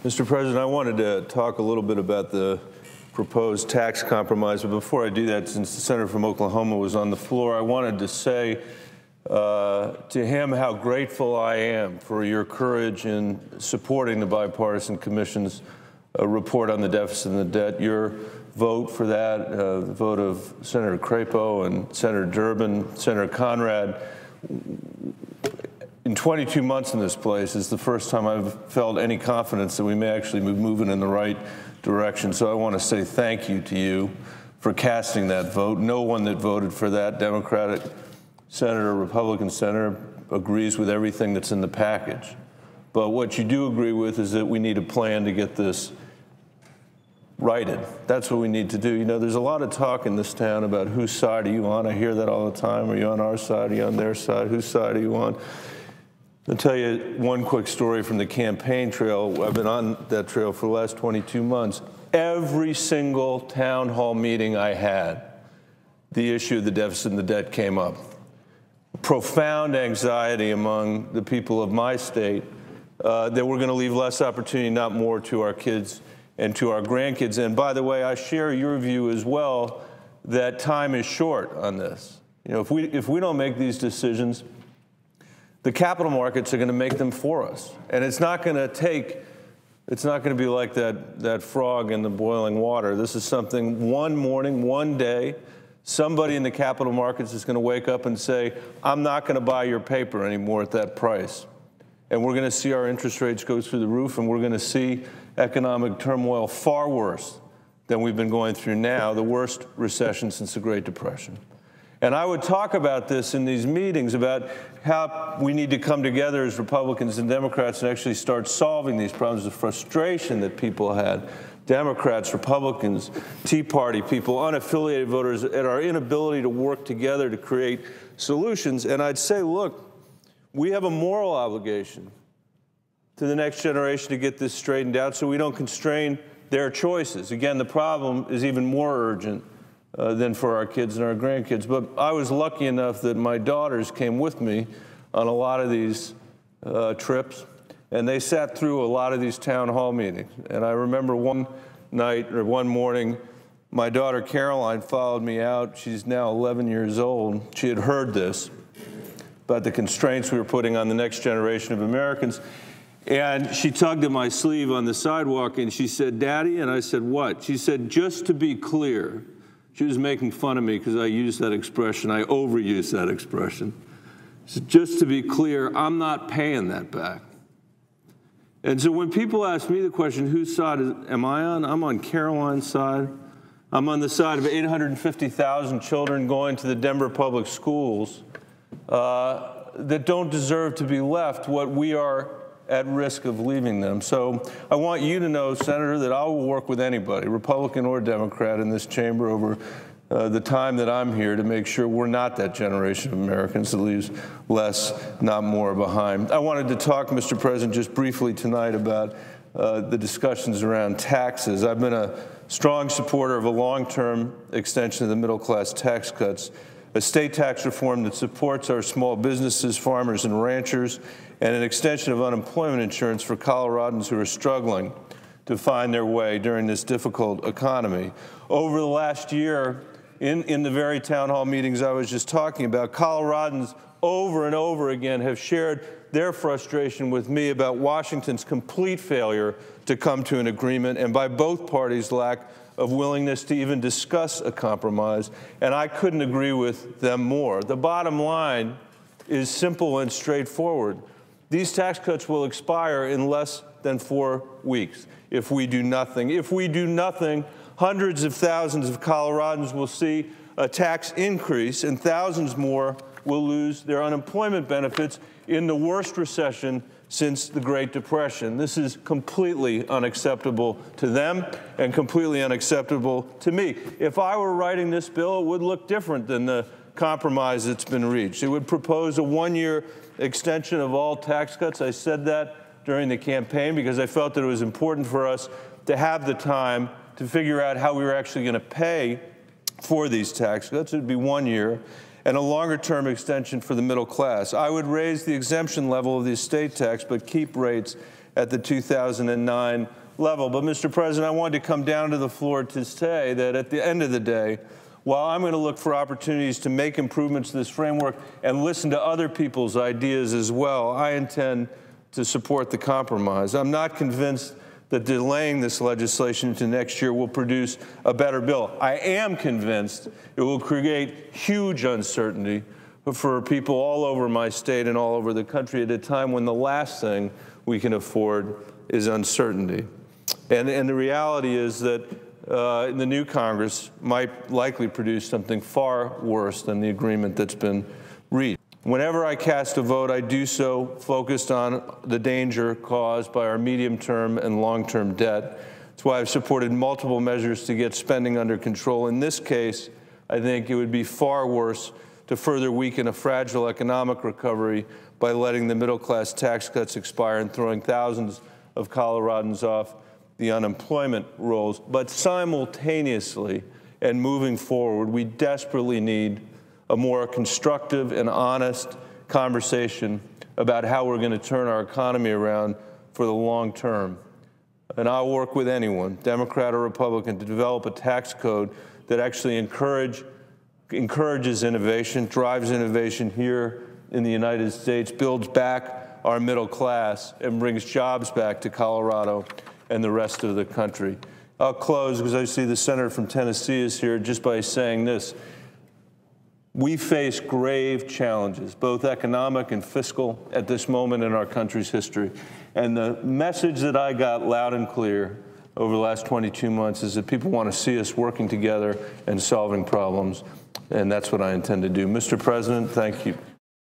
Mr. President, I wanted to talk a little bit about the proposed tax compromise, but before I do that, since the senator from Oklahoma was on the floor, I wanted to say to him how grateful I am for your courage in supporting the bipartisan commission's report on the deficit and the debt. Your vote for that, the vote of Senator Crapo and Senator Durbin, Senator Conrad, in 22 months in this place is the first time I've felt any confidence that we may actually be moving in the right direction. So I want to say thank you to you for casting that vote. No one that voted for that, Democratic senator, Republican senator, agrees with everything that's in the package. But what you do agree with is that we need a plan to get this righted. That's what we need to do. You know, there's a lot of talk in this town about whose side are you on. I hear that all the time. Are you on our side? Are you on their side? Whose side are you on? I'll tell you one quick story from the campaign trail. I've been on that trail for the last 22 months. Every single town hall meeting I had, the issue of the deficit and the debt came up. Profound anxiety among the people of my state that we're going to leave less opportunity, not more, to our kids and to our grandkids. And by the way, I share your view as well that time is short on this. You know, if we don't make these decisions, the capital markets are going to make them for us. And it's not going to be like that frog in the boiling water. This is something one morning, one day, somebody in the capital markets is going to wake up and say, I'm not going to buy your paper anymore at that price. And we're going to see our interest rates go through the roof, and we're going to see economic turmoil far worse than we've been going through now, the worst recession since the Great Depression. And I would talk about this in these meetings, about how we need to come together as Republicans and Democrats and actually start solving these problems, the frustration that people had, Democrats, Republicans, Tea Party people, unaffiliated voters, at our inability to work together to create solutions. And I'd say, look, we have a moral obligation to the next generation to get this straightened out so we don't constrain their choices. Again, the problem is even more urgent than for our kids and our grandkids. But I was lucky enough that my daughters came with me on a lot of these trips, and they sat through a lot of these town hall meetings. And I remember one night or one morning, my daughter Caroline followed me out. She's now 11 years old. She had heard this about the constraints we were putting on the next generation of Americans. And she tugged at my sleeve on the sidewalk and she said, Daddy, and I said, what? She said, just to be clear. She was making fun of me because I used that expression. I overused that expression. She said, just to be clear, I'm not paying that back. And so when people ask me the question, whose side am I on? I'm on Caroline's side. I'm on the side of 850,000 children going to the Denver public schools that don't deserve to be left what we are at risk of leaving them. So I want you to know, Senator, that I will work with anybody, Republican or Democrat, in this chamber over the time that I'm here to make sure we're not that generation of Americans that leaves less, not more, behind. I wanted to talk, Mr. President, just briefly tonight about the discussions around taxes. I've been a strong supporter of a long-term extension of the middle-class tax cuts, a state tax reform that supports our small businesses, farmers, and ranchers, and an extension of unemployment insurance for Coloradans who are struggling to find their way during this difficult economy. Over the last year, in the very town hall meetings I was just talking about, Coloradans over and over again have shared their frustration with me about Washington's complete failure to come to an agreement, and by both parties' lack of willingness to even discuss a compromise, and I couldn't agree with them more. The bottom line is simple and straightforward. These tax cuts will expire in less than 4 weeks if we do nothing. If we do nothing, hundreds of thousands of Coloradans will see a tax increase, and thousands more will lose their unemployment benefits in the worst recession since the Great Depression. This is completely unacceptable to them and completely unacceptable to me. If I were writing this bill, it would look different than the compromise that's been reached. It would propose a one-year extension of all tax cuts. I said that during the campaign because I felt that it was important for us to have the time to figure out how we were actually going to pay for these tax cuts. It would be 1 year, and a longer-term extension for the middle class. I would raise the exemption level of the estate tax, but keep rates at the 2009 level. But, Mr. President, I wanted to come down to the floor to say that at the end of the day, while I'm going to look for opportunities to make improvements to this framework and listen to other people's ideas as well, I intend to support the compromise. I'm not convinced that delaying this legislation to next year will produce a better bill. I am convinced it will create huge uncertainty for people all over my state and all over the country at a time when the last thing we can afford is uncertainty. And the reality is that the new Congress might likely produce something far worse than the agreement that's been reached. Whenever I cast a vote, I do so focused on the danger caused by our medium-term and long-term debt. That's why I've supported multiple measures to get spending under control. In this case, I think it would be far worse to further weaken a fragile economic recovery by letting the middle-class tax cuts expire and throwing thousands of Coloradans off the unemployment rolls. But simultaneously and moving forward, we desperately need a more constructive and honest conversation about how we're going to turn our economy around for the long term. And I'll work with anyone, Democrat or Republican, to develop a tax code that actually encourages innovation, drives innovation here in the United States, builds back our middle class, and brings jobs back to Colorado and the rest of the country. I'll close, because I see the senator from Tennessee is here, just by saying this. We face grave challenges, both economic and fiscal, at this moment in our country's history. And the message that I got loud and clear over the last 22 months is that people want to see us working together and solving problems, and that's what I intend to do. Mr. President, thank you.